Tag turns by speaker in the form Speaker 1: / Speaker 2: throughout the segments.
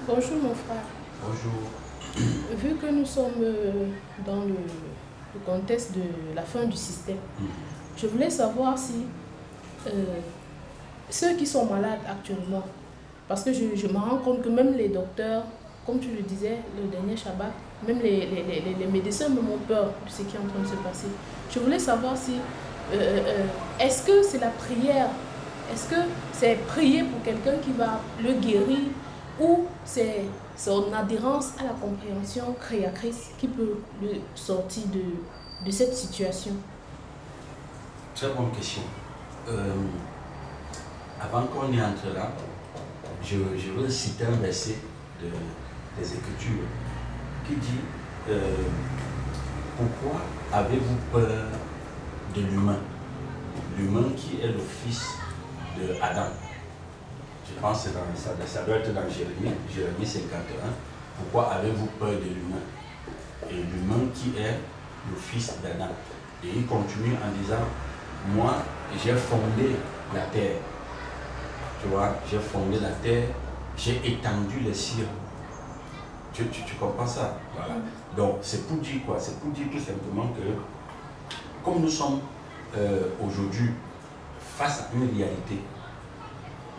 Speaker 1: Bonjour mon frère.
Speaker 2: Bonjour.
Speaker 1: Vu que nous sommes dans le contexte de la fin du système, je voulais savoir si ceux qui sont malades actuellement, parce que je me rends compte que même les docteurs, comme tu le disais le dernier Shabbat, même les médecins me ont peur de ce qui est en train de se passer. Je voulais savoir si, est-ce que c'est la prière, est-ce que c'est prier pour quelqu'un qui va le guérir, ou c'est son adhérence à la compréhension créatrice qui peut le sortir de cette situation?
Speaker 2: Très bonne question. Avant qu'on y entre là, je veux citer un verset des Écritures qui dit pourquoi avez-vous peur de l'humain? L'humain qui est le fils de Adam. Je pense que ça doit être dans Jérémie 51. Pourquoi avez-vous peur de l'humain? Et l'humain qui est le fils d'Adam. Et il continue en disant, moi j'ai fondé la terre. Tu vois, j'ai fondé la terre, j'ai étendu les cieux. Tu comprends ça? Voilà. Donc c'est pour dire quoi? C'est pour dire tout simplement que comme nous sommes aujourd'hui face à une réalité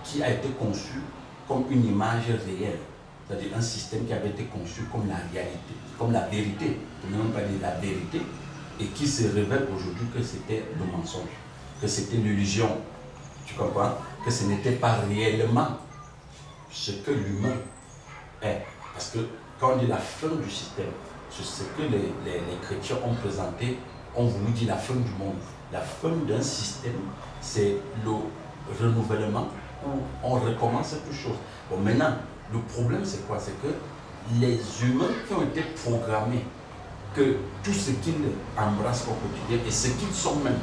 Speaker 2: qui a été conçue comme une image réelle, c'est-à-dire un système qui avait été conçu comme la réalité, comme la vérité, pour ne même pas dire la vérité, et qui se révèle aujourd'hui que c'était le mensonge, que c'était l'illusion, tu comprends? Que ce n'était pas réellement ce que l'humain est. Parce que quand on dit la fin du système, c'est ce que les chrétiens ont présenté, ont voulu dire la fin du monde. La fin d'un système, c'est le renouvellement où on recommence quelque chose. Bon, maintenant, le problème c'est quoi? C'est que les humains qui ont été programmés, que tout ce qu'ils embrassent au quotidien et ce qu'ils sont même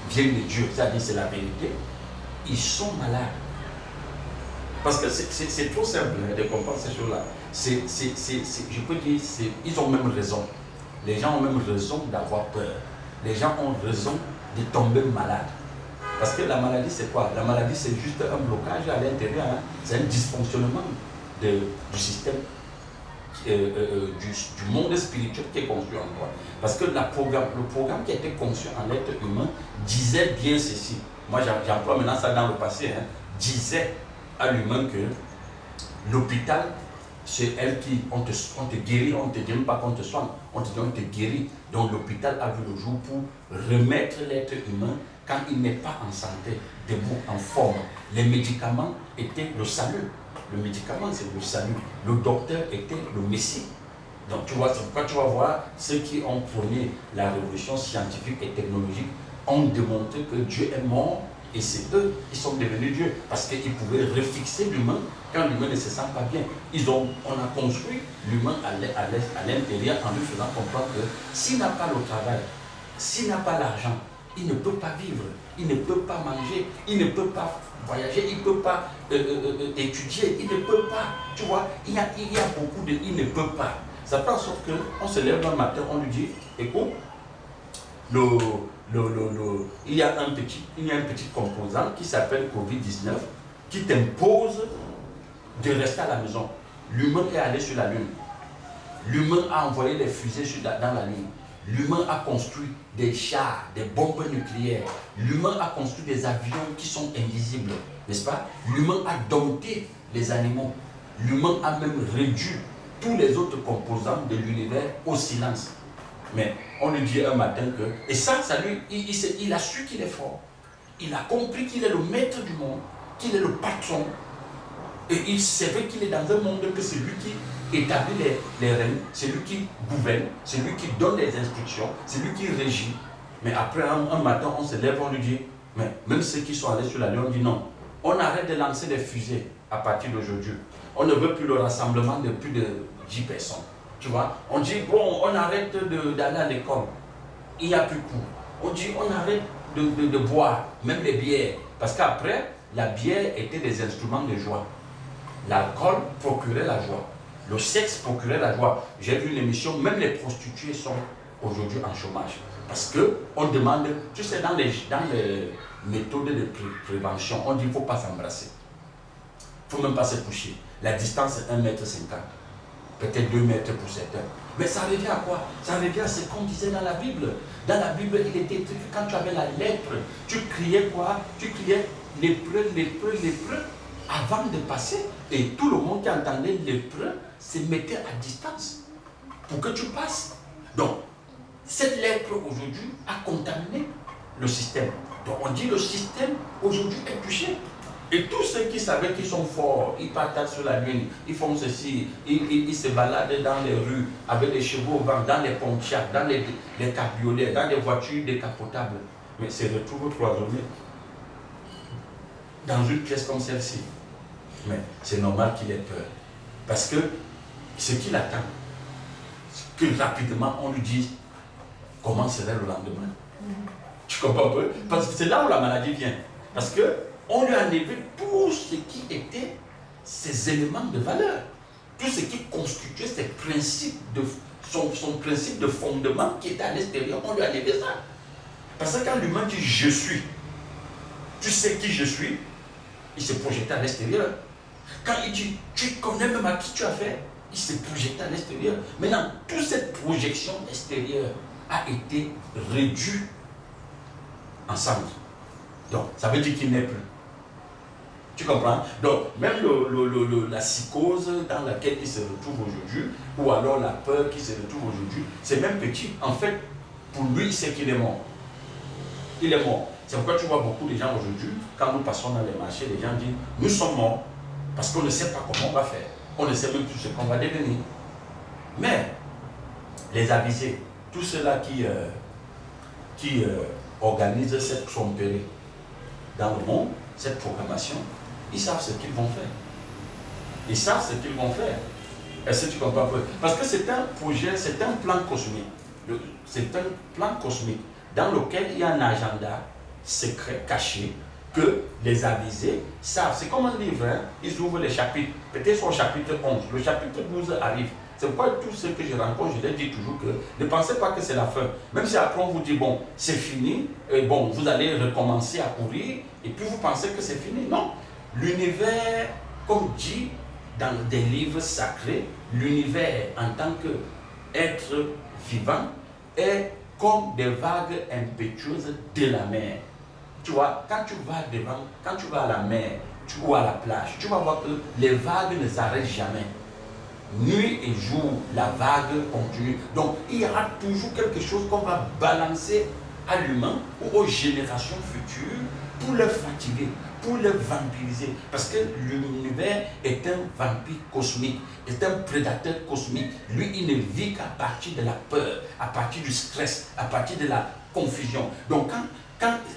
Speaker 2: viennent de Dieu, c'est-à-dire c'est la vérité, ils sont malades. Parce que c'est trop simple de comprendre ces choses-là. Je peux dire, ils ont même raison. Les gens ont même raison d'avoir peur. Les gens ont raison de tomber malades. Parce que la maladie, c'est quoi? La maladie, c'est juste un blocage à l'intérieur. Hein. C'est un dysfonctionnement du système, du monde spirituel qui est conçu en toi. Parce que le programme qui a été conçu en être humain disait bien ceci. Moi, j'emploie maintenant ça dans le passé. Hein, disait à l'humain que l'hôpital, c'est elle qui, on te guérit, on ne te dit même pas qu'on te soigne, on te dit on te guérit. Donc l'hôpital a vu le jour pour remettre l'être humain quand il n'est pas en santé, debout, en forme. Les médicaments étaient le salut. Le médicament, c'est le salut. Le docteur était le messie. Donc tu vois, quand tu vas voir ceux qui ont prôné la révolution scientifique et technologique ont démontré que Dieu est mort et c'est eux qui sont devenus Dieu parce qu'ils pouvaient refixer l'humain quand l'humain ne se sent pas bien. On a construit l'humain à l'intérieur en lui faisant comprendre que s'il n'a pas le travail, s'il n'a pas l'argent, il ne peut pas vivre, il ne peut pas manger, il ne peut pas voyager, il ne peut pas étudier, il ne peut pas, tu vois, il y a beaucoup de il ne peut pas. Ça fait en sorte qu'on se lève un matin, on lui dit, écoute, il y a un petit composant qui s'appelle Covid-19 qui t'impose de rester à la maison. L'humain est allé sur la Lune. L'humain a envoyé des fusées dans la Lune. L'humain a construit des chars, des bombes nucléaires. L'humain a construit des avions qui sont invisibles, n'est-ce pas? L'humain a dompté les animaux. L'humain a même réduit tous les autres composants de l'univers au silence. Mais on lui dit un matin que... Et ça lui, il a su qu'il est fort. Il a compris qu'il est le maître du monde, qu'il est le patron. Et il savait qu'il est dans un monde que c'est lui qui établit les règnes, c'est lui qui gouverne, c'est lui qui donne les instructions, c'est lui qui régit. Mais après un matin, on se lève, on lui dit, mais même ceux qui sont allés sur la Lune, on dit non. On arrête de lancer des fusées à partir d'aujourd'hui. On ne veut plus le rassemblement de plus de 10 personnes. Tu vois, on dit, bon, on arrête d'aller à l'école. Il n'y a plus cours. On dit, on arrête de boire, même les bières. Parce qu'après, la bière était des instruments de joie. L'alcool procurait la joie. Le sexe procurait la joie. J'ai vu une émission, même les prostituées sont aujourd'hui en chômage. Parce qu'on demande, tu sais, dans les méthodes de prévention, on dit qu'il ne faut pas s'embrasser. Il ne faut même pas se toucher. la distance est 1,50 m, peut-être 2 mètres pour certains. Mais ça revient à quoi? Ça revient à ce qu'on disait dans la Bible. Dans la Bible, il était écrit que quand tu avais la lèpre, tu criais quoi? Tu criais lépreux, lépreux, lépreux avant de passer. Et tout le monde qui entendait lépreux se mettait à distance pour que tu passes. Donc, cette lèpre aujourd'hui a contaminé le système. Donc on dit le système aujourd'hui est touché. Et tous ceux qui savaient qu'ils sont forts, ils partent sur la lune, ils font ceci, ils se baladent dans les rues avec les chevaux au vent, dans les Pontiac, dans les cabriolets, dans les voitures décapotables. Mais se retrouvent cloisonnés dans une pièce comme celle-ci. Mais c'est normal qu'il ait peur. Parce que ce qu'il attend, c'est que rapidement on lui dise comment serait le lendemain. Tu comprends un peu? Parce que c'est là où la maladie vient. Parce qu'on lui a enlevé tout ce qui était ses éléments de valeur. Tout ce qui constituait ses principes son principe de fondement qui était à l'extérieur, on lui a enlevé ça. Parce que quand l'humain dit je suis, tu sais qui je suis, il s'est projeté à l'extérieur. Quand il dit tu connais même à qui tu as fait, il s'est projeté à l'extérieur. Maintenant, toute cette projection extérieure a été réduite ensemble. Donc, ça veut dire qu'il n'est plus. Tu comprends? Donc, même la psychose dans laquelle il se retrouve aujourd'hui, ou alors la peur qui se retrouve aujourd'hui, c'est même petit. En fait, pour lui, il sait qu'il est mort. Il est mort. C'est pourquoi tu vois beaucoup de gens aujourd'hui, quand nous passons dans les marchés, les gens disent, nous sommes morts, parce qu'on ne sait pas comment on va faire. On ne sait même plus ce qu'on va devenir. Mais, les avisés, tous ceux-là qui organisent cette tromperie dans le monde, cette programmation, ils savent ce qu'ils vont faire. Ils savent ce qu'ils vont faire. Est-ce que tu comprends un peu? Parce que c'est un projet, c'est un plan cosmique. C'est un plan cosmique dans lequel il y a un agenda secret, caché, que les avisés savent. C'est comme un livre, hein? Ils ouvrent les chapitres. Peut-être au chapitre 11. Le chapitre 12 arrive. C'est pourquoi tous ceux que je rencontre, je leur dis toujours que ne pensez pas que c'est la fin. Même si après on vous dit, bon, c'est fini, et bon, vous allez recommencer à courir, et puis vous pensez que c'est fini. Non. L'univers, comme dit dans des livres sacrés, l'univers en tant qu'être vivant est comme des vagues impétueuses de la mer. Tu vois, quand tu vas devant, quand tu vas à la mer ou à la plage, tu vas voir que les vagues ne s'arrêtent jamais. Nuit et jour, la vague continue. Donc, il y aura toujours quelque chose qu'on va balancer à l'humain ou aux générations futures pour le fatiguer, pour le vampiriser. Parce que l'univers est un vampire cosmique, est un prédateur cosmique. Lui, il ne vit qu'à partir de la peur, à partir du stress, à partir de la confusion. Donc,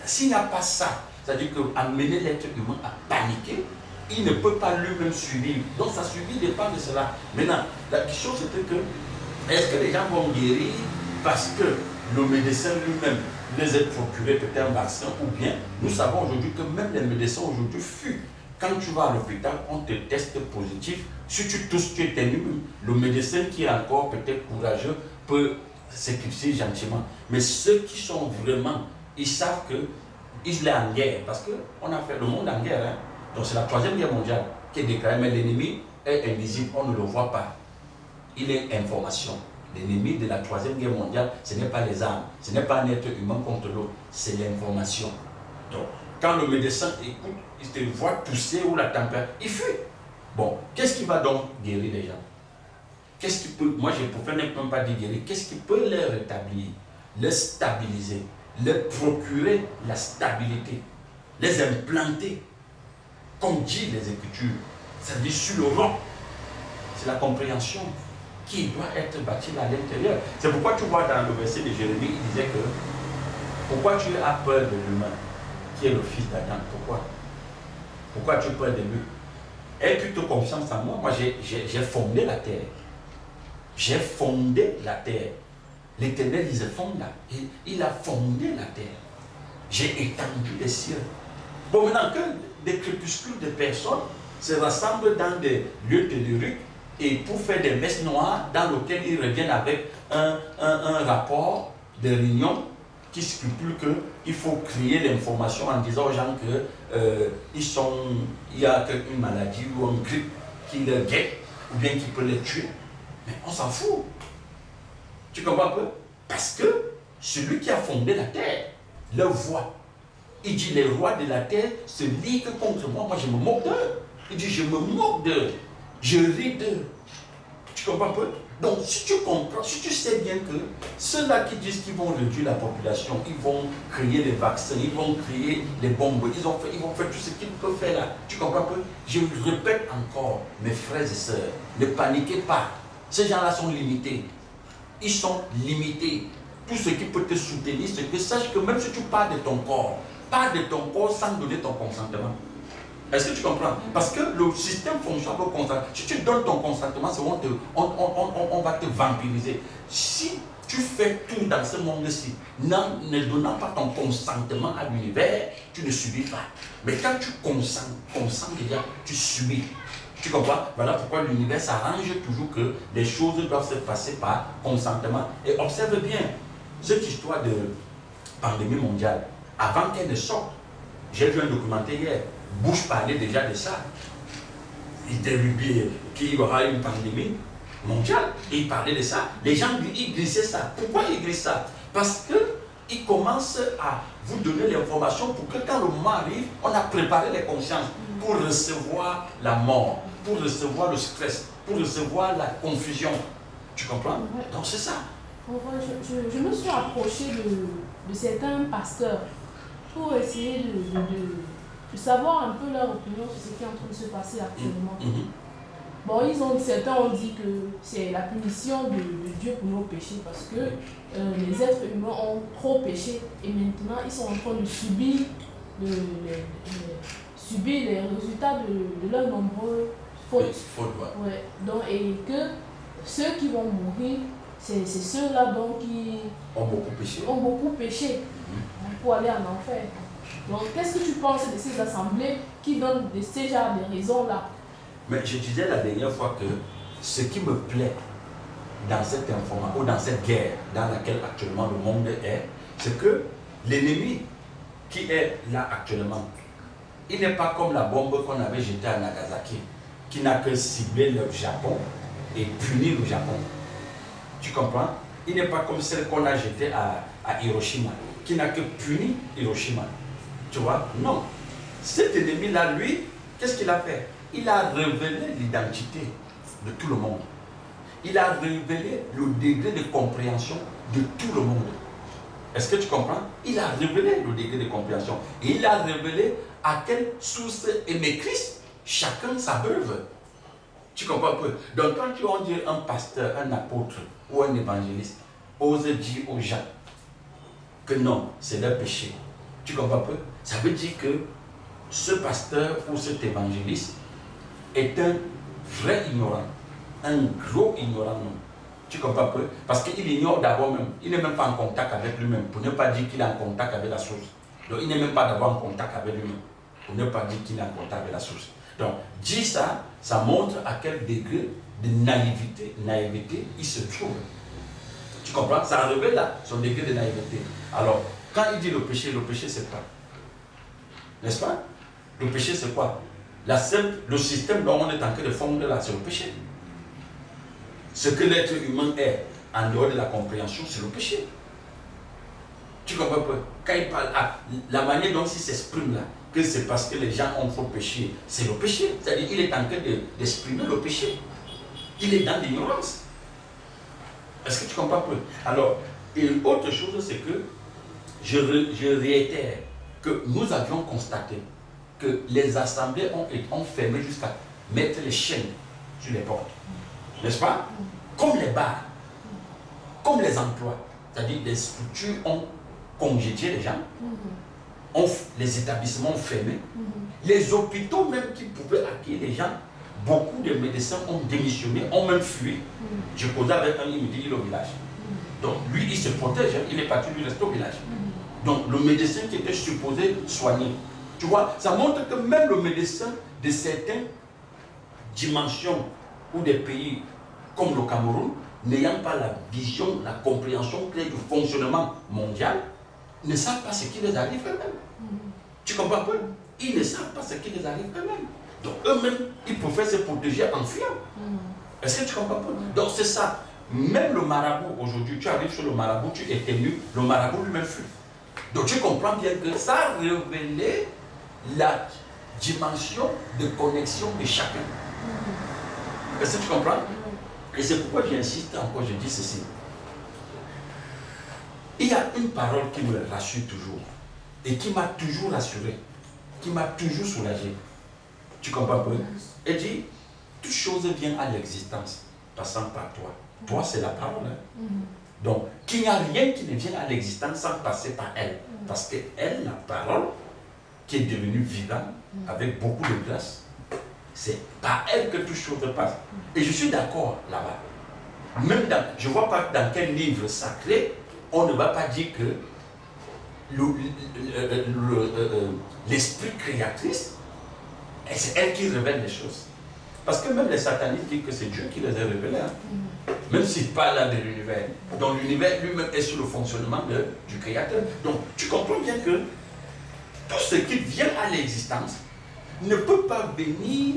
Speaker 2: s'il n'y a pas ça, c'est-à-dire qu'amener l'être humain à paniquer, il ne peut pas lui-même survivre. Donc sa survie dépend de cela. Maintenant, la question c'était que, est-ce que les gens vont guérir parce que le médecin lui-même les a procuré peut-être un vaccin, ou bien nous savons aujourd'hui que même les médecins aujourd'hui fuient. Quand tu vas à l'hôpital, on te teste positif. Si tu tousses, tu éternues, le médecin qui est encore peut-être courageux peut s'éclipser gentiment. Mais ceux qui sont vraiment, ils savent qu'il est en guerre, parce qu'on a fait le monde en guerre, hein? Donc c'est la Troisième Guerre mondiale qui est déclarée, mais l'ennemi est invisible, on ne le voit pas. Il est information. L'ennemi de la Troisième Guerre mondiale, ce n'est pas les armes, ce n'est pas un être humain contre l'autre, c'est l'information. Donc, quand le médecin écoute, il te voit tousser ou la température, il fuit. Bon, qu'est-ce qui va donc guérir les gens? Qu'est-ce qui peut, moi je préfère ne même pas dire guérir, qu'est-ce qui peut les rétablir, les stabiliser, les procurer la stabilité, les implanter? Comme dit les Écritures, c'est-à-dire sur le roc. C'est la compréhension qui doit être bâtie à l'intérieur. C'est pourquoi tu vois dans le verset de Jérémie, il disait que pourquoi tu as peur de l'humain qui est le fils d'Adam? Pourquoi tu as peur de lui? Aie plutôt confiance en moi. Moi, j'ai fondé la terre. J'ai fondé la terre. L'Éternel, il se fonde là. Il a fondé la terre. J'ai étendu les cieux. Bon, maintenant que des crépuscules de personnes se rassemblent dans des lieux telluriques et pour faire des messes noires dans lesquelles ils reviennent avec un rapport de réunion qui stipule qu'il faut créer l'information en disant aux gens qu'il y a une maladie ou un grippe qui les guette, ou bien qui peut les tuer. Mais on s'en fout. Tu comprends un peu? Parce que celui qui a fondé la terre le voit. Il dit, les rois de la terre se liguent contre moi. Moi, je me moque d'eux. Il dit, je me moque d'eux. Je ris d'eux. Tu comprends un peu? Donc, si tu comprends, si tu sais bien que ceux-là qui disent qu'ils vont réduire la population, ils vont créer les vaccins, ils vont créer les bombes, ils vont faire tout ce qu'ils peuvent faire là. Tu comprends un peu? Je répète encore, mes frères et sœurs, ne paniquez pas. Ces gens-là sont limités. Ils sont limités. Tout ce qui peut te soutenir, c'est que sache que même si tu parles de ton corps sans donner ton consentement. Est-ce que tu comprends? Parce que le système fonctionne au consentement. Si tu donnes ton consentement, c'est on va te vampiriser. Si tu fais tout dans ce monde-ci, ne donnant pas ton consentement à l'univers, tu ne subis pas. Mais quand tu consens déjà, tu subis. Tu comprends? Voilà pourquoi l'univers s'arrange toujours que les choses doivent se passer par consentement. Et observe bien cette histoire de pandémie mondiale. Avant qu'elle ne sorte, j'ai vu un documentaire hier. Bush parlait déjà de ça. Il délibérait qu'il y aura une pandémie mondiale. Et il parlait de ça. Les gens, ils glissaient ça. Pourquoi ils glissent ça? Parce qu'ils commencent à vous donner l'information pour que quand le moment arrive, on a préparé les consciences pour recevoir la mort, pour recevoir le stress, pour recevoir la confusion. Tu comprends? Donc c'est ça.
Speaker 1: Je me suis approché de certains pasteurs pour essayer de savoir un peu leur opinion sur ce qui est en train de se passer actuellement. Bon, certains ont dit que c'est la punition de Dieu pour nos péchés parce que les êtres humains ont trop péché et maintenant ils sont en train de subir les résultats de leurs nombreux fautes. Ouais. Donc, et que ceux qui vont mourir, c'est ceux-là qui
Speaker 2: ont beaucoup péché.
Speaker 1: Pour aller en enfer. Donc, qu'est-ce que tu penses de ces assemblées qui donnent ces genres de raisons-là?
Speaker 2: Mais je disais la dernière fois que ce qui me plaît dans cette information, ou dans cette guerre dans laquelle actuellement le monde est, c'est que l'ennemi qui est là actuellement, il n'est pas comme la bombe qu'on avait jetée à Nagasaki, qui n'a que ciblé le Japon et puni le Japon. Tu comprends? Il n'est pas comme celle qu'on a jetée à Hiroshima, qui n'a que puni Hiroshima. Tu vois? Non. Cet ennemi-là, lui, qu'est-ce qu'il a fait? Il a révélé l'identité de tout le monde. Il a révélé le degré de compréhension de tout le monde. Est-ce que tu comprends? Il a révélé le degré de compréhension. Et il a révélé à quelle source émet Christ. Chacun sa œuvre. Tu comprends un peu? Donc quand tu vas dire un pasteur, un apôtre ou un évangéliste, ose dire aux gens que non, c'est leur péché. Tu comprends un peu? Ça veut dire que ce pasteur ou cet évangéliste est un vrai ignorant, un gros ignorant. Tu comprends un peu? Parce qu'il ignore d'abord même, il n'est même pas en contact avec lui-même, pour ne pas dire qu'il est en contact avec la source. Donc il n'est même pas d'abord en contact avec lui-même, pour ne pas dire qu'il est en contact avec la source. Donc dire ça, ça montre à quel degré de naïveté il se trouve. Tu comprends? Ça révèle là son degré de naïveté. Alors, quand il dit le péché c'est quoi? N'est-ce pas? Le péché c'est quoi? Le système dont on est en train de fondre là, c'est le péché. Ce que l'être humain est en dehors de la compréhension, c'est le péché. Tu comprends pas? Quand il parle, la manière dont il s'exprime là, que c'est parce que les gens ont trop péché, c'est le péché. C'est-à-dire qu'il est en train d'exprimer le péché. Il est dans l'ignorance. Est-ce que tu comprends un peu? Alors, et autre chose, c'est que je réitère que nous avions constaté que les assemblées ont fermé jusqu'à mettre les chaînes sur les portes. N'est-ce pas? Comme les bars, comme les emplois. C'est-à-dire les structures ont congédié les gens, les établissements ont fermé, les hôpitaux même qui pouvaient accueillir les gens, beaucoup de médecins ont démissionné, ont même fui. Je causais avec un, il me dit il est au village. Donc lui, il se protège, il est parti, lui reste au village. Donc le médecin qui était supposé soigner. Tu vois, ça montre que même le médecin de certaines dimensions ou des pays comme le Cameroun, n'ayant pas la vision, la compréhension claire du fonctionnement mondial, ne savent pas ce qui les arrive eux-mêmes. Tu comprends un peu? Ils ne savent pas ce qui les arrive eux-mêmes. Donc eux-mêmes, ils préfèrent se protéger en fuyant. Est-ce que tu comprends pas? Donc c'est ça. Même le marabout, aujourd'hui, tu arrives sur le marabout, tu éternues, le marabout lui-même fuit. Donc tu comprends bien que ça a révélé la dimension de connexion de chacun. Est-ce que tu comprends? Et c'est pourquoi j'insiste encore, je dis ceci. Il y a une parole qui me rassure toujours et qui m'a toujours rassuré, qui m'a toujours soulagé. Tu comprends pas? Elle dit, toute chose vient à l'existence passant par toi. Toi, c'est la parole. Hein? Donc, qu'il n'y a rien qui ne vienne à l'existence sans passer par elle. Parce que elle, la parole, qui est devenue vivante, avec beaucoup de grâce, c'est par elle que toute chose passe. Et je suis d'accord là-bas. Même je ne vois pas dans quel livre sacré, on ne va pas dire que l'esprit créatrice, c'est elle qui révèle les choses. Parce que même les satanistes disent que c'est Dieu qui les a révélés. Hein. Même s'il parle là de l'univers. Donc l'univers lui-même est sur le fonctionnement du Créateur. Donc tu comprends bien que tout ce qui vient à l'existence ne peut pas venir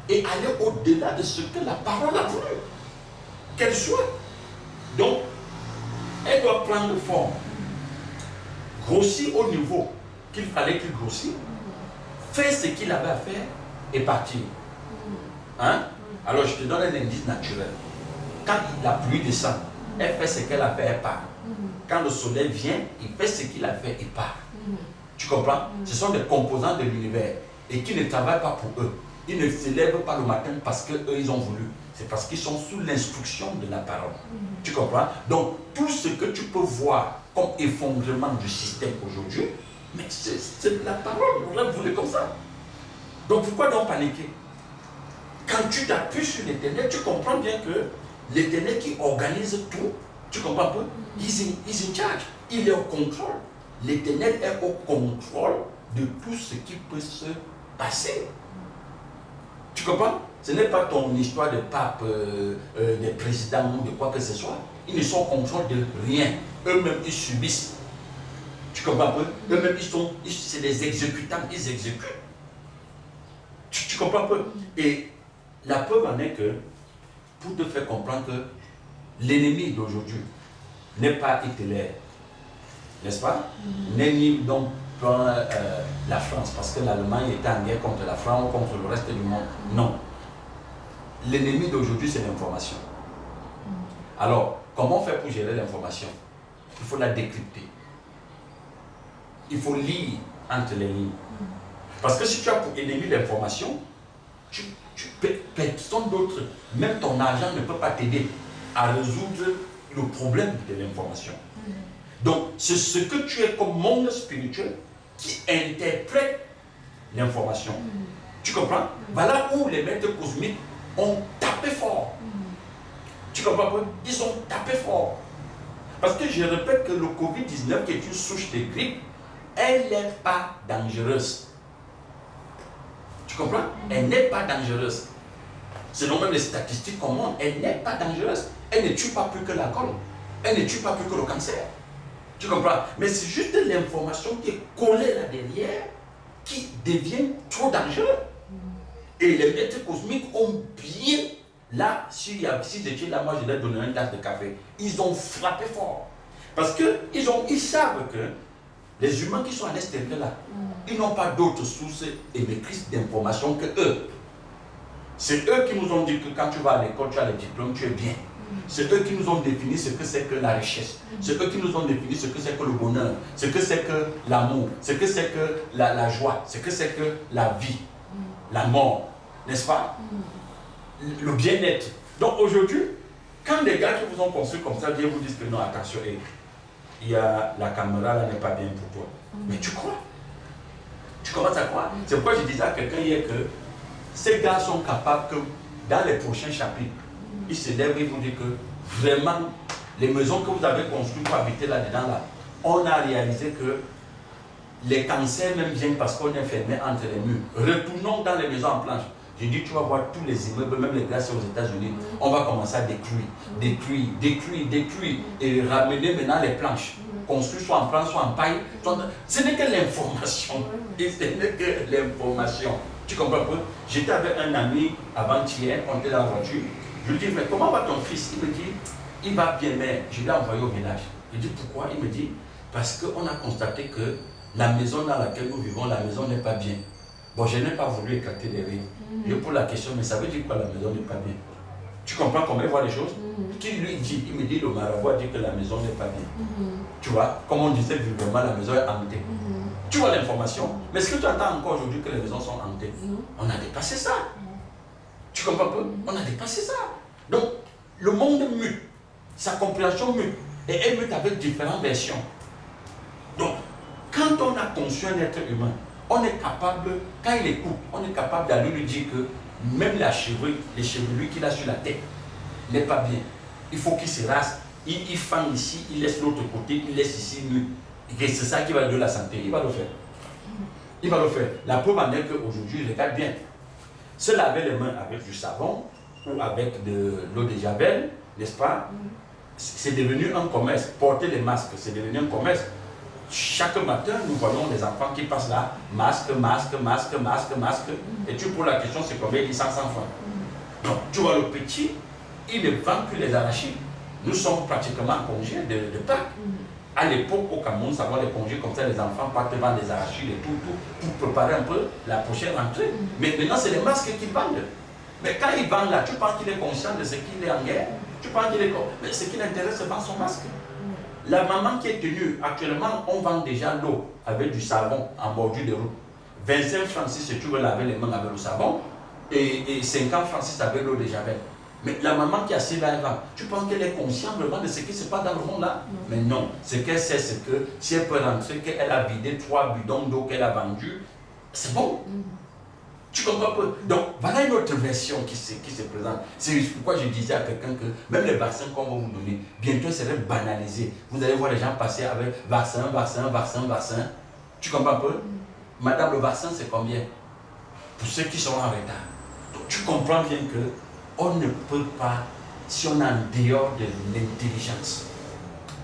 Speaker 2: et aller au-delà de ce que la parole a voulu. Qu'elle soit. Donc, elle doit prendre forme. Grossir au niveau qu'il fallait qu'il grossisse. Faire ce qu'il avait à faire et partir. Hein? Alors je te donne un indice naturel. Quand la pluie descend, elle fait ce qu'elle a fait, elle part. Quand le soleil vient, il fait ce qu'il a fait, il part. Tu comprends? Ce sont des composants de l'univers et qui ne travaillent pas pour eux. Ils ne se lèvent pas le matin parce qu'eux, ils ont voulu. C'est parce qu'ils sont sous l'instruction de la parole. Tu comprends? Donc, tout ce que tu peux voir comme effondrement du système aujourd'hui, mais c'est la parole. On l'a voulu comme ça. Donc, pourquoi donc paniquer? Quand tu t'appuies sur l'Éternel, tu comprends bien que l'Éternel qui organise tout, tu comprends pas? Il est in charge. Il est au contrôle. L'Éternel est au contrôle de tout ce qui peut se passer. Tu comprends? Ce n'est pas ton histoire de pape, des présidents ou de quoi que ce soit. Ils ne sont au contrôle de rien. Eux-mêmes, ils subissent. Tu comprends pas? Eux-mêmes, c'est des exécutants, ils exécutent. Tu comprends pas? Et la preuve en est que, pour te faire comprendre que l'ennemi d'aujourd'hui n'est pas Hitler, n'est-ce pas? N'est ni donc la France, parce que l'Allemagne était en guerre contre la France ou contre le reste du monde. Non. L'ennemi d'aujourd'hui, c'est l'information. Alors, comment faire pour gérer l'information? Il faut la décrypter. Il faut lire entre les lignes. Parce que si tu as pour ennemi l'information, personne d'autre, même ton argent ne peut pas t'aider à résoudre le problème de l'information. Donc, c'est ce que tu es comme monde spirituel qui interprète l'information. Tu comprends? Voilà où les maîtres cosmiques ont tapé fort. Tu comprends pas? Ils ont tapé fort. Parce que je répète que le Covid-19, qui est une souche de grippe, elle n'est pas dangereuse. Tu comprends? Elle n'est pas dangereuse. Selon même les statistiques qu'on montre, elle n'est pas dangereuse. Elle ne tue pas plus que la colle. Elle ne tue pas plus que le cancer. Tu comprends? Mais c'est juste l'information qui est collée là derrière qui devient trop dangereux. Et les maîtres cosmiques ont bien, là, si j'étais là, moi je leur donnerais une tasse de café. Ils ont frappé fort. Parce qu'ils savent que les humains qui sont à l'extérieur là, ils n'ont pas d'autres sources émettrices d'informations que eux. C'est eux qui nous ont dit que quand tu vas à l'école, tu as les diplômes, tu es bien. C'est eux qui nous ont défini ce que c'est que la richesse. C'est eux qui nous ont défini ce que c'est que le bonheur, ce que c'est que l'amour, ce que c'est que la joie, ce que c'est que la vie, la mort, n'est-ce pas? Le bien-être. Donc aujourd'hui, quand les gars qui vous ont construit comme ça viennent vous dire que non, attention, il y a la caméra là n'est pas bien pour toi. Mais tu crois? Tu commences à croire? C'est pourquoi je disais à quelqu'un hier que ces gars sont capables que dans les prochains chapitres, ils se lèvent et vous disent que vraiment, les maisons que vous avez construites pour habiter là-dedans, là, on a réalisé que les cancers même viennent parce qu'on est fermé entre les murs. Retournons dans les maisons en planche. J'ai dit, tu vas voir tous les immeubles, même les glaces aux États-Unis, on va commencer à détruire et ramener maintenant les planches. Construire soit en planche, soit en paille. Ce n'est que l'information. Et ce n'est que l'information. Tu comprends un peu? J'étais avec un ami avant-hier, on était dans la voiture. Je lui dis, mais comment va ton fils? Il me dit, il va bien, mais je l'ai envoyé au village. Je dis, pourquoi? Il me dit, parce qu'on a constaté que la maison dans laquelle nous vivons, la maison n'est pas bien. Bon, je n'ai pas voulu éclater les rires. Je pose la question, mais ça veut dire quoi la maison n'est pas bien? Tu comprends comment il voit les choses? Qui lui dit? Il me dit, le marabout a dit que la maison n'est pas bien. Tu vois, comme on disait vulgairement, la maison est hantée. Tu vois l'information? Mais est-ce que tu entends encore aujourd'hui que les maisons sont hantées? On a dépassé ça. Tu comprends pas? On a dépassé ça. Donc, le monde mute. Sa compréhension mute. Et elle mute avec différentes versions. Donc, quand on a conçu un être humain, on est capable, quand il écoute, on est capable d'aller lui dire que même les chevelures qu'il a sur la tête n'est pas bien. Il faut qu'il se rase, il fend ici, il laisse l'autre côté, il laisse ici nu. Et c'est ça qui va lui donner la santé. Il va le faire. Il va le faire. La preuve en est qu'aujourd'hui, regarde bien. Se laver les mains avec du savon ou avec de l'eau de javel, n'est-ce pas? C'est devenu un commerce. Porter les masques, c'est devenu un commerce. Chaque matin, nous voyons les enfants qui passent là, masque, masque, masque, masque, masque. Et tu poses la question, c'est combien? Il dit 500 francs. Donc, tu vois, le petit, il ne vend plus les arachides. Nous sommes pratiquement en congé de Pâques. À l'époque, au Cameroun, ça va les congés comme ça, les enfants partent vendre des arachides et tout, pour préparer un peu la prochaine rentrée. Mais maintenant, c'est les masques qu'ils vendent. Mais quand ils vendent là, tu penses qu'il est conscient de ce qu'il est en guerre? Tu penses qu'il est... Mais ce qui l'intéresse, c'est vendre son masque. La maman qui est tenue, actuellement, on vend déjà l'eau avec du savon en bordure de route. 25 francs si tu veux laver les mains avec le savon, et 50 francs si avec l'eau de javel. Mais la maman qui est assise là, tu penses qu'elle est consciente vraiment de ce qui se passe dans le monde là? Mais non. Ce qu'elle sait, c'est que si elle peut rentrer, qu'elle a vidé 3 bidons d'eau qu'elle a vendus, c'est bon. Tu comprends pas? Donc, voilà une autre version qui se présente. C'est pourquoi je disais à quelqu'un que même les vaccins qu'on va vous donner, bientôt seraient banalisés. Vous allez voir les gens passer avec vaccin, vaccin, vaccin, vaccin. Tu comprends pas? Madame, le vaccin, c'est combien? Pour ceux qui sont en retard. Donc, tu comprends bien que on ne peut pas, si on est en dehors de l'intelligence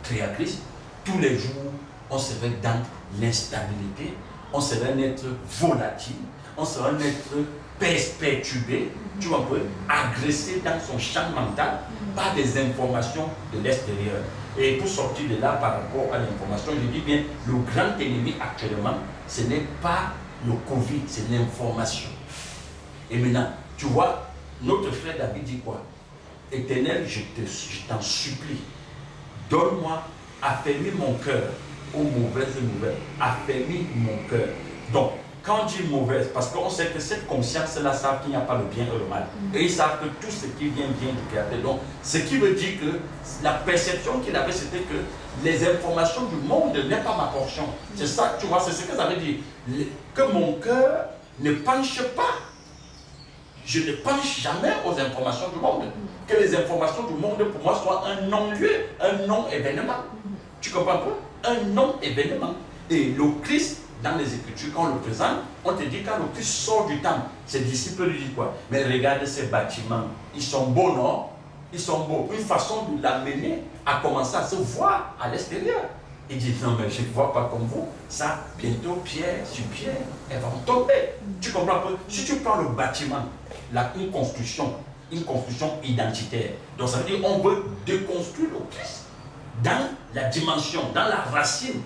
Speaker 2: créatrice, tous les jours, on serait dans l'instabilité, on serait un être volatile, on serait un être perturbé, tu vois, agressé dans son champ mental par des informations de l'extérieur. Et pour sortir de là par rapport à l'information, je dis bien, le grand ennemi actuellement, ce n'est pas le Covid, c'est l'information. Et maintenant, tu vois, notre frère David dit quoi? Éternel, je t'en supplie, donne-moi, affermis mon cœur aux mauvaises nouvelles, affermis mon cœur. Donc, quand on dit mauvaise, parce qu'on sait que cette conscience-là savent qu'il n'y a pas le bien et le mal. Et ils savent que tout ce qui vient du Créateur. Donc, ce qui veut dire que la perception qu'il avait, c'était que les informations du monde n'est pas ma portion. C'est ça, tu vois, c'est ce que ça veut dire. Que mon cœur ne penche pas. Je ne penche jamais aux informations du monde. Que les informations du monde, pour moi, soient un non-lieu, un non-événement. Tu comprends pas? Un non-événement. Et le Christ, dans les Écritures, quand on le présente, on te dit quand le Christ sort du temple, ses disciples lui disent quoi? Mais regarde ces bâtiments, ils sont beaux, non? Ils sont beaux. Une façon de l'amener à commencer à se voir à l'extérieur. Il dit non, mais je ne vois pas comme vous. Ça, bientôt, pierre sur pierre, elles vont tomber. Tu comprends pas? Si tu prends le bâtiment, une construction identitaire, donc ça veut dire qu'on veut déconstruire le Christ dans la dimension, dans la racine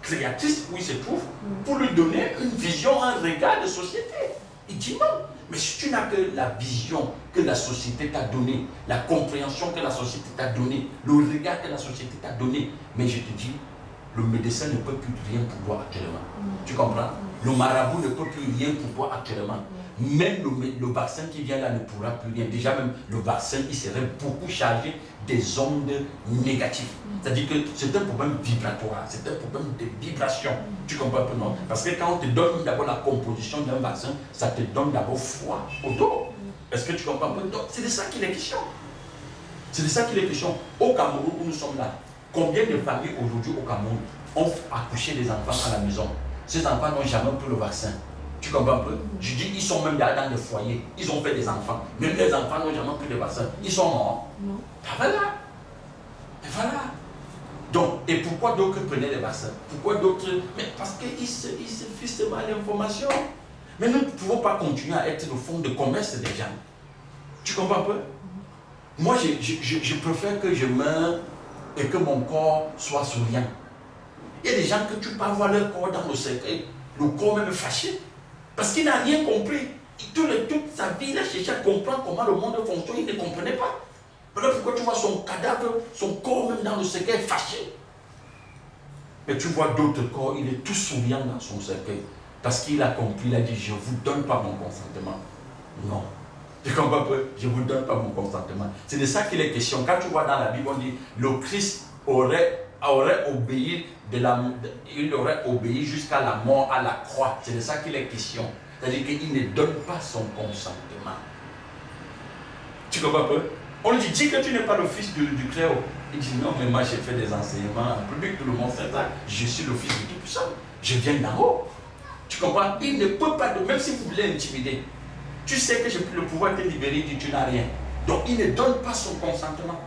Speaker 2: créatrice où il se trouve, pour lui donner une vision, un regard de société. Il dit non. Mais si tu n'as que la vision que la société t'a donnée, la compréhension que la société t'a donnée, le regard que la société t'a donné, mais je te dis, le médecin ne peut plus rien pour toi actuellement. Tu comprends? Le marabout ne peut plus rien pour toi actuellement. Même le vaccin qui vient là ne pourra plus rien. Déjà même, le vaccin, il serait beaucoup chargé des ondes négatives. C'est-à-dire que c'est un problème vibratoire, c'est un problème de vibration. Tu comprends un peu, non? Parce que quand on te donne d'abord la composition d'un vaccin, ça te donne d'abord froid au dos. Est-ce que tu comprends un peu? Donc, c'est de ça qu'il est question. C'est de ça qu'il est question. Au Cameroun où nous sommes là, combien de familles aujourd'hui au Cameroun ont accouché des enfants à la maison? Ces enfants n'ont jamais pris le vaccin. Tu comprends un peu? Je dis, ils sont même dans des foyers. Ils ont fait des enfants. Même les enfants n'ont jamais pris le vaccin. Ils sont morts. Non. Ben voilà. Ben voilà. Donc, et pourquoi d'autres prenaient les vaccins? Pourquoi d'autres? Mais parce qu'ils se fichent mal l'information. Mais nous ne pouvons pas continuer à être le fonds de commerce des gens. Tu comprends un peu? Moi, je préfère que je meure et que mon corps soit souriant. Il y a des gens que tu peux avoir leur corps dans le cercueil, le corps même fâché, parce qu'il n'a rien compris. Toute sa vie, il a cherché à comprendre comment le monde fonctionne, il ne comprenait pas. Voilà pourquoi tu vois son cadavre, son corps même dans le cercueil fâché. Mais tu vois d'autres corps, il est tout souriant dans son cercueil. Parce qu'il a compris, il a dit, je ne vous donne pas mon consentement. Non. Tu comprends pas? Je ne vous donne pas mon consentement. C'est de ça qu'il est question. Quand tu vois dans la Bible, on dit, le Christ aurait obéi, il aurait obéi jusqu'à la mort à la croix. C'est de ça qu'il est question. C'est-à-dire qu'il ne donne pas son consentement. Tu comprends pas? On lui dit, dis que tu n'es pas le fils du Très-Haut. Il dit, non, mais moi j'ai fait des enseignements en public, tout le monde sait ça. Je suis le fils du Tout-Puissant. Je viens d'en haut. Tu comprends? Il ne peut pas, même si vous voulez intimider, tu sais que j'ai plus le pouvoir de te libérer, il dit, tu n'as rien. Donc il ne donne pas son consentement.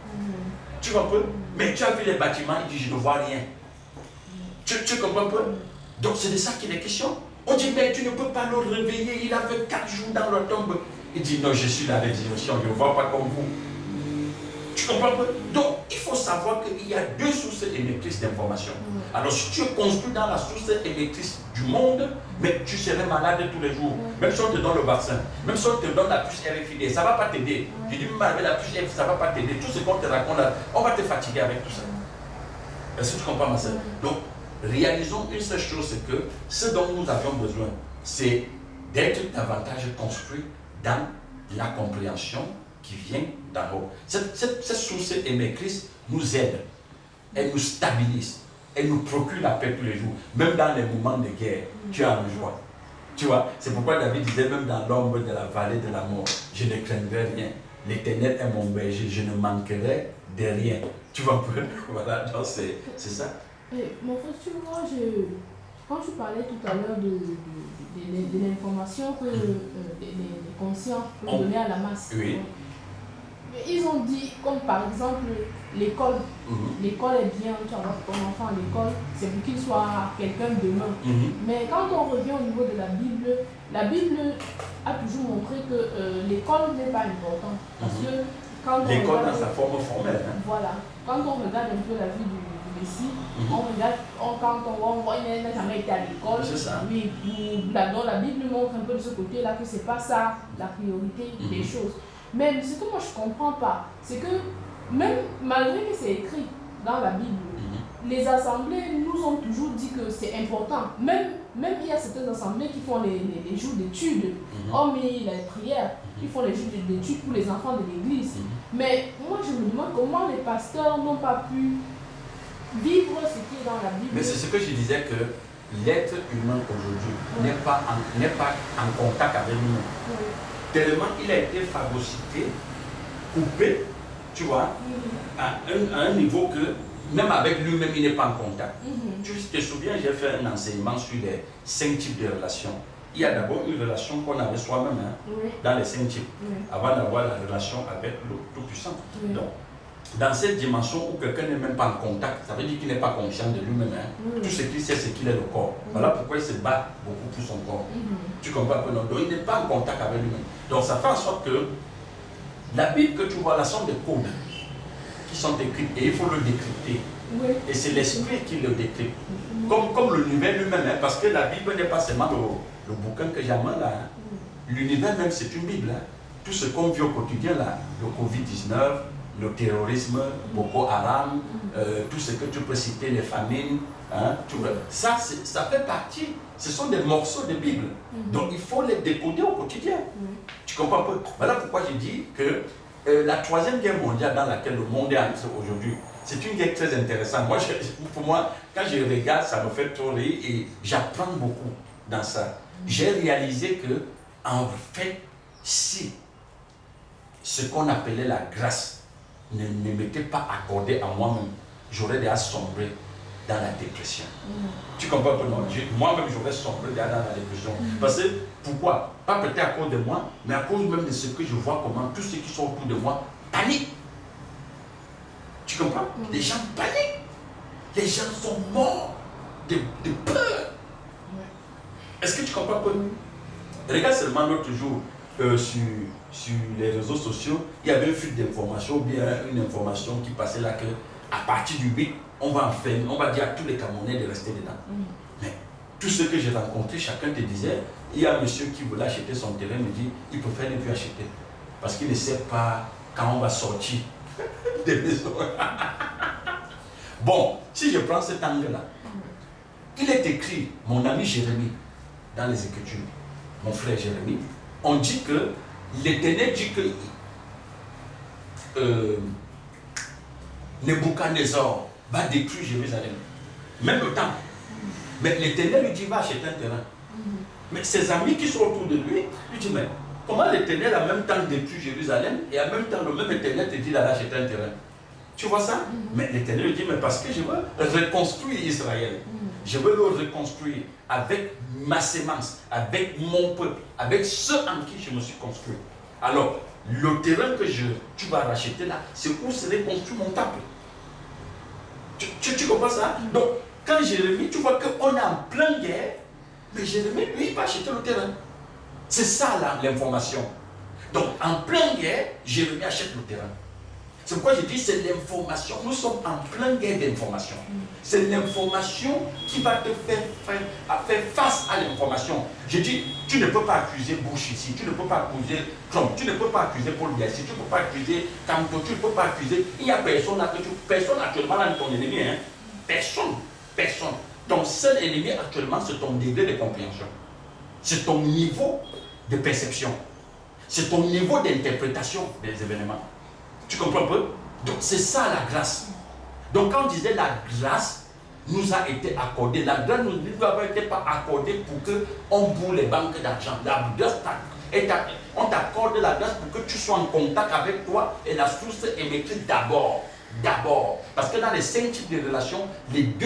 Speaker 2: Tu comprends? Mais tu as vu les bâtiments, il dit, je ne vois rien. Tu comprends pas? Donc c'est de ça qu'il est question. On dit, mais tu ne peux pas le réveiller, il a fait 4 jours dans la tombe. Il dit, non, je suis la résurrection, je ne vois pas comme vous. Tu comprends pas? Donc, il faut savoir qu'il y a 2 sources émettrices d'informations. Alors, si tu es construit dans la source émettrice du monde, mais tu serais malade tous les jours. Même si on te donne le vaccin, même si on te donne la puce RFID, ça ne va pas t'aider. Je dis, même avec la puce RFID, ça ne va pas t'aider. Tout ce qu'on te raconte là, on va te fatiguer avec tout ça. Est-ce que tu comprends, ma soeur? Donc, réalisons une seule chose, c'est que ce dont nous avions besoin, c'est d'être davantage construit dans la compréhension qui vient d'en haut. Cette source émettrice nous aide, elle nous stabilise, elle nous procure la paix tous les jours. Même dans les moments de guerre, tu as une joie. Tu vois, c'est pourquoi David disait, même dans l'ombre de la vallée de la mort, je ne craindrai rien. L'Éternel est mon berger, je ne manquerai de rien. Tu vois un peu? Voilà, donc c'est ça.
Speaker 1: Mon frère, tu vois, quand tu parlais tout à l'heure de l'information que les conscients peuvent donner à la masse,
Speaker 2: oui.
Speaker 1: Ils ont dit, comme par exemple l'école, l'école est bien, tu vas ton enfant à l'école, c'est pour qu'il soit quelqu'un demain. Mais quand on revient au niveau de la Bible a toujours montré que l'école n'est pas importante. Parce que quand on
Speaker 2: l'école
Speaker 1: regarde,
Speaker 2: dans sa forme formelle. Hein?
Speaker 1: Voilà. Quand on regarde un peu la vie du Messie, on regarde, quand on voit qu'il n'a jamais été à l'école.
Speaker 2: C'est ça.
Speaker 1: Oui, donc la Bible montre un peu de ce côté-là que c'est pas ça la priorité des choses. Mais ce que moi je ne comprends pas, c'est que même malgré que c'est écrit dans la Bible, les assemblées nous ont toujours dit que c'est important. Même il y a certaines assemblées qui font les jours d'études, hormis la prière, ils font les jours d'études pour les enfants de l'église. Mais moi je me demande comment les pasteurs n'ont pas pu vivre ce qui est dans la Bible.
Speaker 2: Mais c'est ce que je disais, que l'être humain aujourd'hui n'est pas en contact avec nous. Tellement il a été phagocyté, coupé, tu vois, à un niveau que même avec lui-même il n'est pas en contact. Tu te souviens, j'ai fait un enseignement sur les 5 types de relations. Il y a d'abord une relation qu'on avait soi-même dans les 5 types, avant d'avoir la relation avec le Tout-Puissant. Donc, dans cette dimension où quelqu'un n'est même pas en contact, ça veut dire qu'il n'est pas conscient de lui-même. Tout ce qu'il sait, c'est qu'il est le corps. Voilà pourquoi il se bat beaucoup pour son corps. Tu comprends un peu? Donc il n'est pas en contact avec lui-même. Donc ça fait en sorte que la Bible que tu vois là sont des codes qui sont écrits et il faut le décrypter. Et c'est l'esprit qui le décrypte. Comme l'univers lui-même, parce que la Bible n'est pas seulement le bouquin que j'amène là. L'univers même, c'est une Bible. Tout ce qu'on vit au quotidien là, le Covid-19, le terrorisme, Boko Haram, tout ce que tu peux citer, les famines, ça fait partie, ce sont des morceaux de Bible. Donc il faut les décoder au quotidien. Tu comprends un peu? Voilà pourquoi je dis que la 3e guerre mondiale dans laquelle le monde est entré aujourd'hui, c'est une guerre très intéressante. Pour moi, quand je regarde, ça me fait trop rire et j'apprends beaucoup dans ça. J'ai réalisé que, en fait, si ce qu'on appelait la grâce ne m'était pas accordé à moi-même, j'aurais déjà sombré dans la dépression. Tu comprends pas? Moi-même, j'aurais sombré déjà dans la dépression. Parce que, pourquoi? Pas peut-être à cause de moi, mais à cause même de ce que je vois, comment tous ceux qui sont autour de moi paniquent. Tu comprends? Les gens paniquent. Les gens sont morts de peur. Est-ce que tu comprends pas? Regarde seulement l'autre jour sur les réseaux sociaux, il y avait une fuite d'informations, ou bien une information qui passait là que à partir du 8, on va dire à tous les Camerounais de rester dedans. Mais tous ceux que j'ai rencontrés, chacun te disait, il y a un monsieur qui voulait acheter son terrain, me dit, il préfère ne plus acheter. Parce qu'il ne sait pas quand on va sortir des maisons. Bon, si je prends cet angle-là, il est écrit, mon ami Jérémie, dans les Écritures, mon frère Jérémie, on dit que l'Éternel dit que Nebuchadnezzar va détruire Jérusalem. Même le temps. Mais l'Éternel lui dit, va acheter un terrain. Mais ses amis qui sont autour de lui, lui disent, mais comment l'Éternel en même temps détruit Jérusalem et en même temps le même Éternel te dit d'aller acheter un terrain? Tu vois ça? Mais l'Éternel lui dit, mais parce que je veux reconstruire Israël. Je veux le reconstruire avec ma sémence, avec mon peuple, avec ceux en qui je me suis construit. Alors, le terrain que tu vas racheter là, c'est où serait construit mon temple. Tu comprends ça? Donc, quand Jérémie, tu vois qu'on est en pleine guerre, mais Jérémie, lui, il va acheter le terrain. C'est ça là, l'information. Donc, en pleine guerre, Jérémie achète le terrain. C'est pourquoi je dis c'est l'information. Nous sommes en pleine guerre d'information. C'est l'information qui va te faire face à l'information. Je dis, tu ne peux pas accuser Bush ici, tu ne peux pas accuser Trump, tu ne peux pas accuser Paul Biya ici, tu ne peux pas accuser Kanto, tu ne peux pas accuser. Il n'y a personne là, personne actuellement là, ton ennemi. Hein? Personne. Ton seul ennemi actuellement, c'est ton degré de compréhension. C'est ton niveau de perception. C'est ton niveau d'interprétation des événements. Tu comprends un peu? Donc c'est ça la grâce. Donc quand on disait la grâce nous a été accordée, la grâce ne nous a été pas accordée pour qu'on bourre les banques d'argent. La grâce, on t'accorde la grâce pour que tu sois en contact avec toi et la source émettrice d'abord. Parce que dans les 5 types de relations, les 2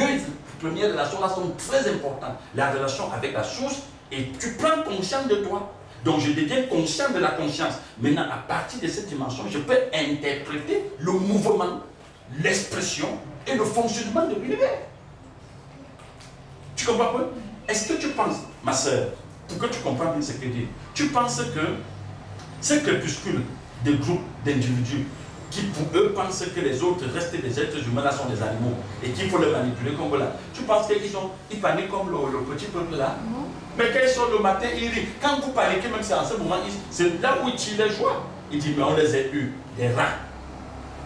Speaker 2: premières relations là sont très importantes. La relation avec la source et tu prends conscience de toi. Donc je deviens conscient de la conscience. Maintenant, à partir de cette dimension, je peux interpréter le mouvement, l'expression et le fonctionnement de l'univers. Tu comprends un peu? Est-ce que tu penses, ma soeur, pour que tu comprennes bien ce que je dis, tu penses que ces crépuscules des groupes d'individus qui pour eux pensent que les autres restent des êtres humains là sont des animaux et qu'il faut les manipuler comme voilà, tu penses qu'ils paniquent comme le petit peuple là? Mais quand ils sont le matin, ils rient. Quand vous paniquez, même c'est en ce moment, c'est là où ils tirent les joies. Ils disent, mais on les a eu, des rats.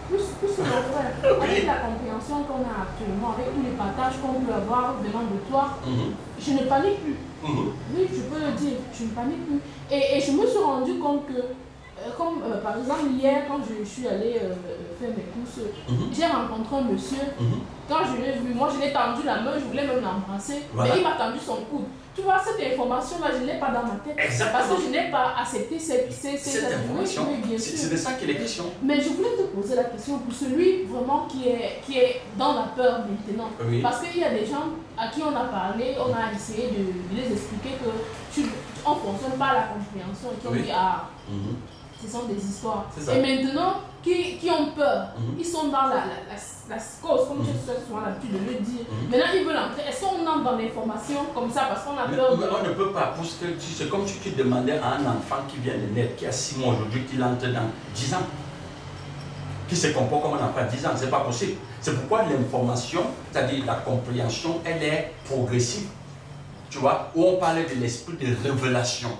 Speaker 3: Plus le vrai. Avec la compréhension qu'on a actuellement, avec tous les partages qu'on peut avoir venant de toi, je ne panique plus. Oui, je peux le dire, je ne panique plus. Et je me suis rendu compte que, comme par exemple hier, quand je suis allée faire mes courses, j'ai rencontré un monsieur. Quand je l'ai vu, moi je l'ai tendu la main, je voulais même l'embrasser, mais il m'a tendu son coude. Tu vois, cette information-là, je ne l'ai pas dans ma tête.
Speaker 2: Exactement.
Speaker 3: Parce que je n'ai pas accepté cette information.
Speaker 2: C'est de ça qu'il est question.
Speaker 3: Mais je voulais te poser la question pour celui vraiment qui est dans la peur maintenant.
Speaker 2: Oui.
Speaker 3: Parce qu'il y a des gens à qui on a parlé, on a essayé de les expliquer qu'on ne fonctionne pas à la compréhension et qui ont dit, ah, ce sont des histoires. Et maintenant, qui ont peur, ils sont dans la cause, comme j'ai souvent l'habitude de le dire. Maintenant, ils veulent entrer. Est-ce qu'on entre dans l'information comme ça parce qu'on a peur
Speaker 2: mais on ne peut pas, parce que c'est comme si tu demandais à un enfant qui vient de naître, qui a 6 mois aujourd'hui, qu'il entre dans 10 ans, qui se comporte comme un enfant à 10 ans, c'est pas possible. C'est pourquoi l'information, c'est-à-dire la compréhension, elle est progressive. Tu vois, où on parlait de l'esprit de révélation.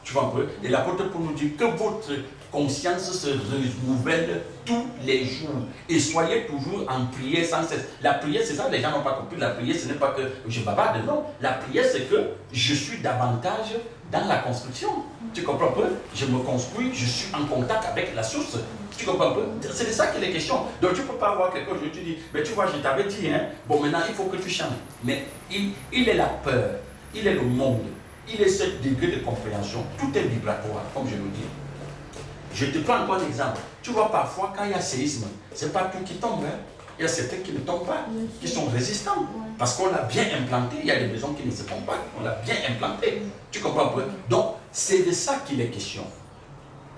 Speaker 2: Tu vois un peu? Et l'apôtre Paul nous dit que votre conscience se renouvelle tous les jours. Et soyez toujours en prière sans cesse. La prière, c'est ça, les gens n'ont pas compris. La prière, ce n'est pas que je bavarde, non. La prière, c'est que je suis davantage dans la construction. Tu comprends un peu? Je me construis, je suis en contact avec la source. Tu comprends un peu? C'est de ça qu'il est question. Donc tu ne peux pas avoir quelque chose, je te dis, mais tu vois, je t'avais dit, hein, bon maintenant il faut que tu changes. Mais il est la peur, il est le monde. Il est ce degré de compréhension. Tout est vibratoire, comme je le dis. Je te prends encore un exemple. Tu vois, parfois, quand il y a séisme, ce n'est pas tout qui tombe. Hein. Il y a certains qui ne tombent pas, qui sont résistants. Parce qu'on l'a bien implanté. Il y a des maisons qui ne se tombent pas. On l'a bien implanté. Tu comprends un peu? Donc, c'est de ça qu'il est question.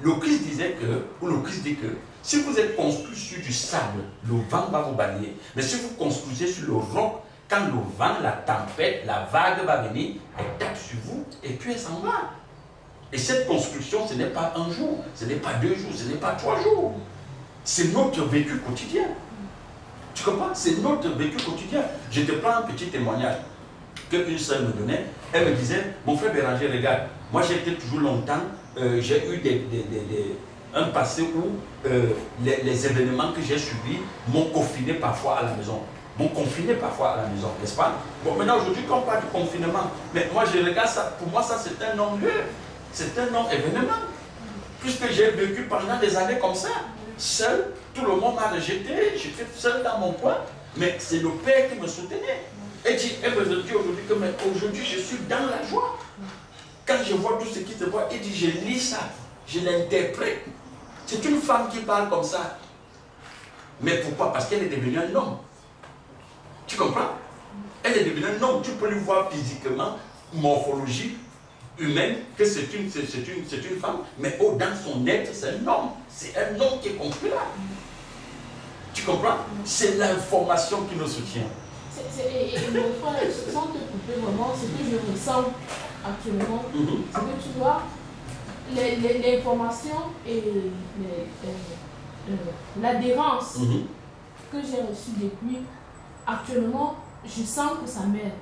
Speaker 2: Le Christ disait que, ou le Christ dit que, si vous êtes construit sur du sable, le vent va vous balayer. Mais si vous construisez sur le roc, Quand le vent, la tempête, la vague va venir, elle tape sur vous et puis elle s'en va. Et cette construction, ce n'est pas un jour, ce n'est pas 2 jours, ce n'est pas 3 jours. C'est notre vécu quotidien. Tu comprends? C'est notre vécu quotidien. Je te prends un petit témoignage qu'une sœur me donnait. Elle me disait, mon frère Béranger, regarde, moi j'ai été toujours longtemps, j'ai eu un passé où les événements que j'ai subis m'ont confiné parfois à la maison. N'est-ce pas? Bon, maintenant aujourd'hui, quand on parle du confinement, mais moi je regarde ça, pour moi ça c'est un non-lieu, c'est un non-événement. Puisque j'ai vécu pendant des années comme ça, seul, tout le monde m'a rejeté, j'étais seul dans mon coin, mais c'est le Père qui me soutenait. Elle me dit aujourd'hui que aujourd'hui je suis dans la joie. Quand je vois tout ce qui se voit, elle dit je lis ça, je l'interprète. C'est une femme qui parle comme ça. Mais pourquoi? Parce qu'elle est devenue un homme. Tu comprends? Elle est devenue un homme. Tu peux lui voir physiquement, morphologie humaine, que c'est une femme. Mais dans son être, c'est un homme. C'est un homme qui est construit là. Tu comprends? C'est l'information qui nous soutient.
Speaker 3: Et mon frère, sans te couper vraiment, ce que je ressens actuellement, c'est que tu vois, l'information et l'adhérence que j'ai reçue depuis, actuellement, je sens que ça m'aide.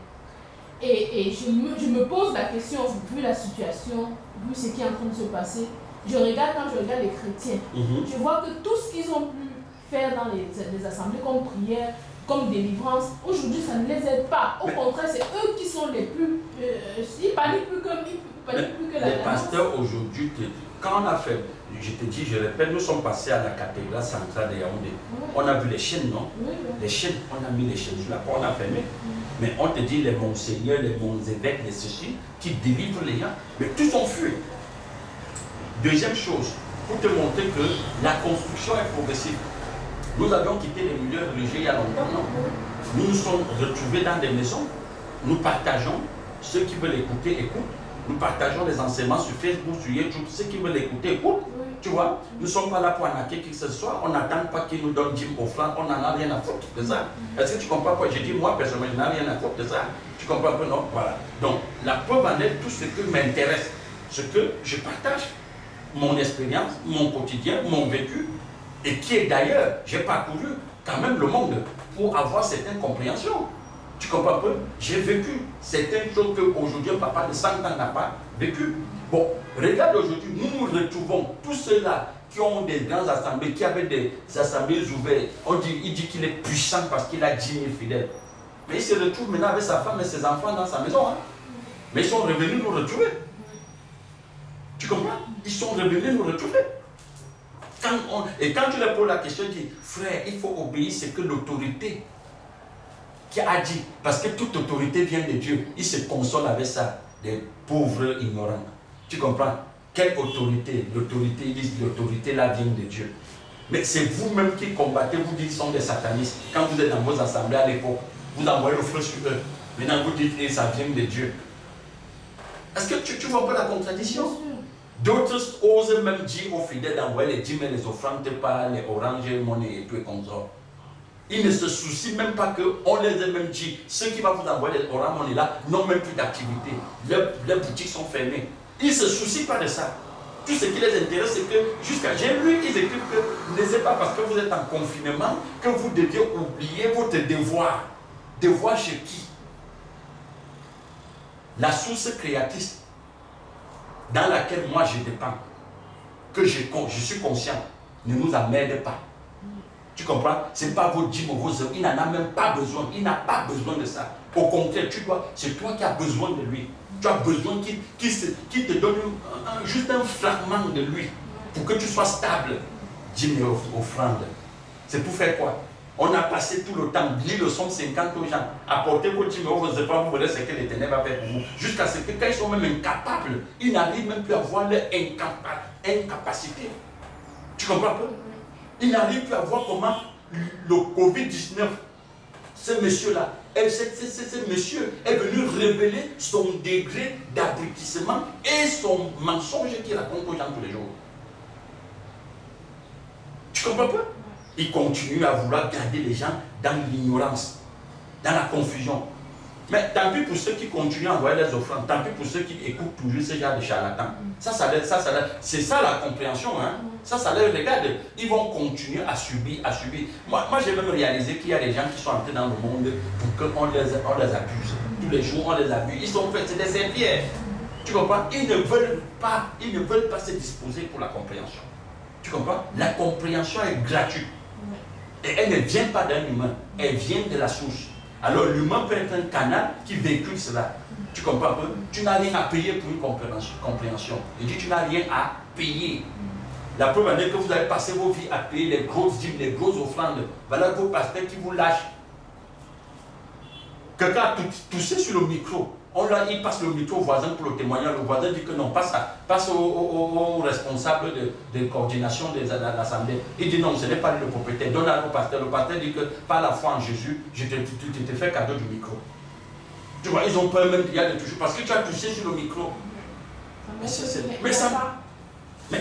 Speaker 3: Et je me pose la question, vu la situation, vu ce qui est en train de se passer, quand je regarde les chrétiens, je vois que tout ce qu'ils ont pu faire dans les assemblées comme prière, comme délivrance, aujourd'hui ça ne les aide pas. Au contraire, c'est eux qui sont les plus... ils paniquent plus que la
Speaker 2: les pasteurs aujourd'hui, quand on a fait, je te dis, je répète, nous sommes passés à la cathédrale centrale de Yaoundé. On a vu les chaînes, non? Les chaînes, on a mis les chaînes, là on a fermé. Mais on te dit les monseigneurs, les évêques, les ceci, qui délivrent les gens, mais tous ont fui. Deuxième chose, pour te montrer que la construction est progressive. Nous avions quitté les milieux religieux il y a longtemps, non? Nous nous sommes retrouvés dans des maisons, nous partageons, ceux qui veulent écouter, écoutent. Nous partageons les enseignements sur Facebook, sur YouTube, ceux qui veulent écouter, écoutent. Tu vois, nous ne sommes pas là pour arnaquer qui que ce soit, on n'attend pas qu'ils nous donnent 10 offrandes, on n'en a rien à foutre de ça. Est-ce que tu comprends quoi? J'ai dit, moi personnellement, je n'en ai rien à foutre de ça. Tu comprends un peu, non? Voilà. Donc, la preuve en est tout ce qui m'intéresse, ce que je partage, mon expérience, mon quotidien, mon vécu, et qui est d'ailleurs, j'ai parcouru quand même le monde pour avoir certaines compréhensions. Tu comprends un peu? J'ai vécu certaines choses qu'aujourd'hui un papa de 100 ans n'a pas vécu. Bon, regarde aujourd'hui, nous nous retrouvons tous ceux-là qui ont des grandes assemblées, qui avaient des assemblées ouvertes. Il dit qu'il est puissant parce qu'il a 10 000 fidèles. Mais il se retrouve maintenant avec sa femme et ses enfants dans sa maison. Hein? Mais ils sont revenus nous retrouver. Tu comprends? Ils sont revenus nous retrouver. Et quand tu leur poses la question, tu dis, frère, il faut obéir ce que l'autorité qui a dit, parce que toute autorité vient de Dieu. Il se console avec ça, des pauvres ignorants. Tu comprends? Quelle autorité? L'autorité, ils disent, l'autorité là vient de Dieu. Mais c'est vous-même qui combattez, vous dites qu'ils sont des satanistes. Quand vous êtes dans vos assemblées à l'époque, vous envoyez le feu sur eux. Maintenant vous dites, et ça vient de Dieu. Est-ce que tu vois pas la contradiction? D'autres osent même dire aux fidèles d'envoyer les dîmes et les offrandes par les oranges, monnaie et tout et comme ça. Ils ne se soucient même pas qu'on les a même dit. Ceux qui vont vous envoyer les oranges, monnaie là, n'ont même plus d'activité. Leurs boutiques sont fermées. Ils ne se soucient pas de ça. Tout ce qui les intéresse, c'est que jusqu'à... J'ai lu, ils écrivent que ne c'est pas parce que vous êtes en confinement que vous deviez oublier votre devoir. Devoir chez qui? La source créatrice dans laquelle moi je dépends, que je suis conscient, ne nous emmerde pas. Tu comprends? Ce n'est pas vos dîmes, vos œuvres. Il n'en a même pas besoin. Il n'a pas besoin de ça. Au contraire, c'est toi qui as besoin de lui. Tu as besoin qu'il te donne juste un fragment de lui pour que tu sois stable. Dîmes et offrandes. C'est pour faire quoi? On a passé tout le temps, lire le psaume 50 aux gens, apportez vos dîmes et vos offrandes, vous verrez ce que l'Éternel va faire pour vous. Jusqu'à ce que quand ils sont même incapables, ils n'arrivent même plus à voir leur incapacité. Tu comprends un peu? Ils n'arrivent plus à voir comment le Covid-19, ce monsieur-là, ce monsieur est venu révéler son degré d'abrutissement et son mensonge qu'il raconte aux gens tous les jours. Tu comprends pas? Il continue à vouloir garder les gens dans l'ignorance. dans la confusion. Mais tant pis pour ceux qui continuent à envoyer les offrandes, tant pis pour ceux qui écoutent toujours ce genre de charlatans. C'est ça la compréhension. Hein? Ça leur regarde. Ils vont continuer à subir. Moi j'ai même réalisé qu'il y a des gens qui sont entrés dans le monde pour qu'on les abuse. Tous les jours, on les abuse. Ils sont faits, c'est des servières. Tu comprends? Ils ne veulent pas se disposer pour la compréhension. Tu comprends? La compréhension est gratuite. Et elle ne vient pas d'un humain, elle vient de la source. Alors l'humain peut être un canal qui véhicule cela. Tu comprends un peu? Tu n'as rien à payer pour une compréhension. Je dis tu n'as rien à payer. La preuve en est que vous avez passé vos vies à payer les grosses dîmes, les grosses offrandes. Voilà vos pasteurs qui vous lâchent. Quelqu'un a toussé sur le micro. Il passe le micro au voisin pour le témoignage. Le voisin dit que non, passe au responsable de coordination de l'assemblée. Il dit non, ce n'est pas lui le propriétaire. Donne à au pasteur. Le pasteur dit que par la foi en Jésus, je te fais cadeau du micro. Tu vois, ils ont peur même qu'il y a de toucher. Parce que tu as touché sur le micro. Mais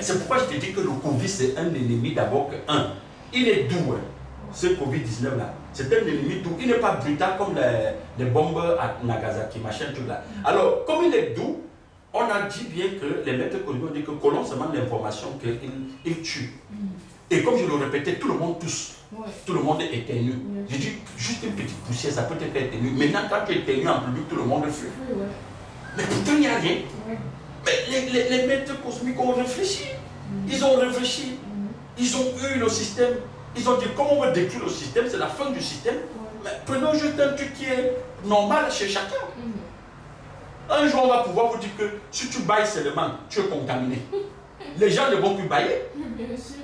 Speaker 2: c'est pourquoi je te dis que le Covid, c'est un ennemi d'abord que il est doux, hein, ce Covid-19 là. C'est un ennemi doux. Il n'est pas brutal comme les bombes à Nagasaki, machin, tout là. Alors, comme il est doux, on a dit bien que les maîtres coloniaux ont dit que Colomb se demande l'information qu'il tue. Et comme je le répétais, tout le monde tousse. Ouais. Tout le monde éternue. J'ai dit, juste une petite poussière, ça peut te faire éternuer. Maintenant, quand tu éternues en public, tout le monde fuit. Ouais. Mais pourtant, il n'y a rien. Ouais. Mais les maîtres cosmiques ont réfléchi. Ils ont réfléchi. Ils ont eu le système. Ils ont dit, comment on va détruire le système, c'est la fin du système. Mais prenons juste un truc qui est normal chez chacun. Un jour, on va pouvoir vous dire que si tu bailles seulement, tu es contaminé. Les gens ne vont plus bailler.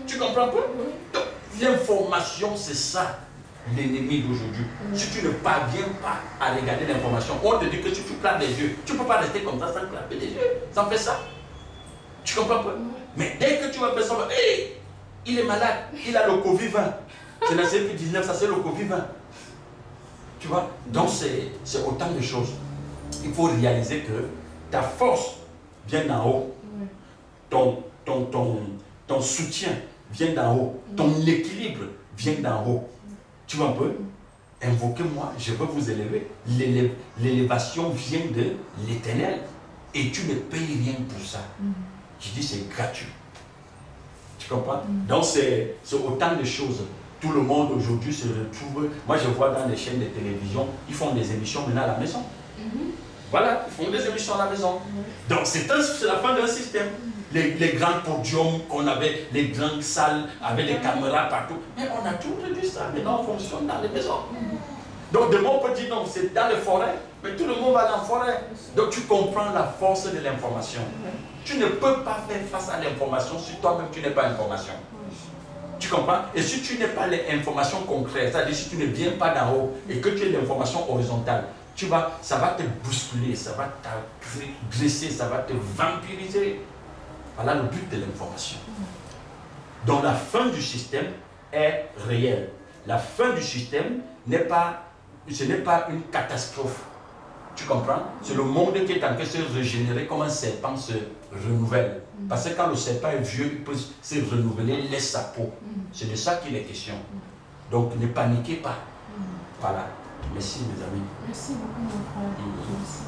Speaker 2: Tu comprends pas? Donc, l'information, c'est ça, l'ennemi d'aujourd'hui. Si tu ne parviens pas à regarder l'information, on te dit que si tu clapes les yeux, tu ne peux pas rester comme ça sans clapper les yeux. Ça fait ça. Tu comprends pas? Mais dès que tu vas faire ça, hey, il est malade, il a le Covid-20. C'est la CP19, ça c'est le Covid-20. Tu vois? Donc c'est autant de choses. Il faut réaliser que ta force vient d'en haut. Ton soutien vient d'en haut. Ton équilibre vient d'en haut. Tu vois un peu? Invoquez-moi, je veux vous élever. L'élévation vient de l'Éternel. Et tu ne payes rien pour ça. Je dis c'est gratuit. Tu comprends? Donc c'est autant de choses. Tout le monde aujourd'hui se retrouve. Moi je vois dans les chaînes de télévision, ils font des émissions maintenant à la maison. Voilà, ils font des émissions à la maison. Donc c'est la fin d'un système. Les grands podiums qu'on avait, les grandes salles avec des caméras partout. Mais on a tout réduit ça. Maintenant on fonctionne dans les maisons. Donc demain on peut dire non, c'est dans les forêts. Mais tout le monde va dans la forêt. Donc tu comprends la force de l'information. Tu ne peux pas faire face à l'information si toi-même tu n'es pas information. Tu comprends? Et si tu n'es pas l'information concrète, c'est-à-dire si tu ne viens pas d'en haut et que tu es l'information horizontale, ça va te bousculer, ça va t'agresser, ça va te vampiriser. Voilà le but de l'information. Donc la fin du système est réelle. La fin du système ce n'est pas une catastrophe. Tu comprends? C'est le monde qui est en train de se régénérer comme un serpent se renouvelle. Parce que quand le serpent est vieux, il peut se renouveler, il laisse sa peau. C'est de ça qu'il est question. Donc ne paniquez pas. Voilà. Merci mes amis.
Speaker 3: Merci beaucoup mon frère. Merci.